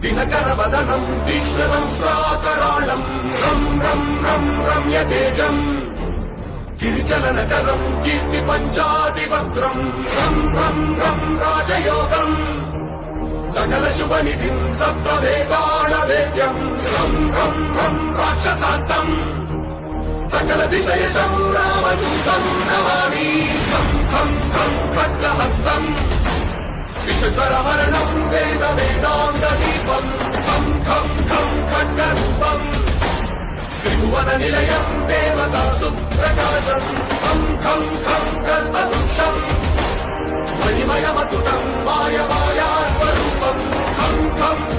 दिनकरवदनं तीक्ष्णदंष्ट्राकराळं रं रं रं रम्यतेजम् गिरिचलनकरं कीर्तिपञ्चादिवक्त्रं रं रं रं राजयोगम् सकलशुभनिधिं सप्तवेदाणवेद्यं रं रं रं राक्षसान्तम् सकलदिशयशं रामदूतं नमामि खं खं खं खड्गहस्तम् विषज्वरहरणं वेदाङ्गदीपं खं खं खं खड्गरूपम् त्रिभुवननिलयं देवतासुप्रकाशं खं खं खं कल्पवृक्षम् मणिमयमतुलं मायमायास्वरूपं खं खं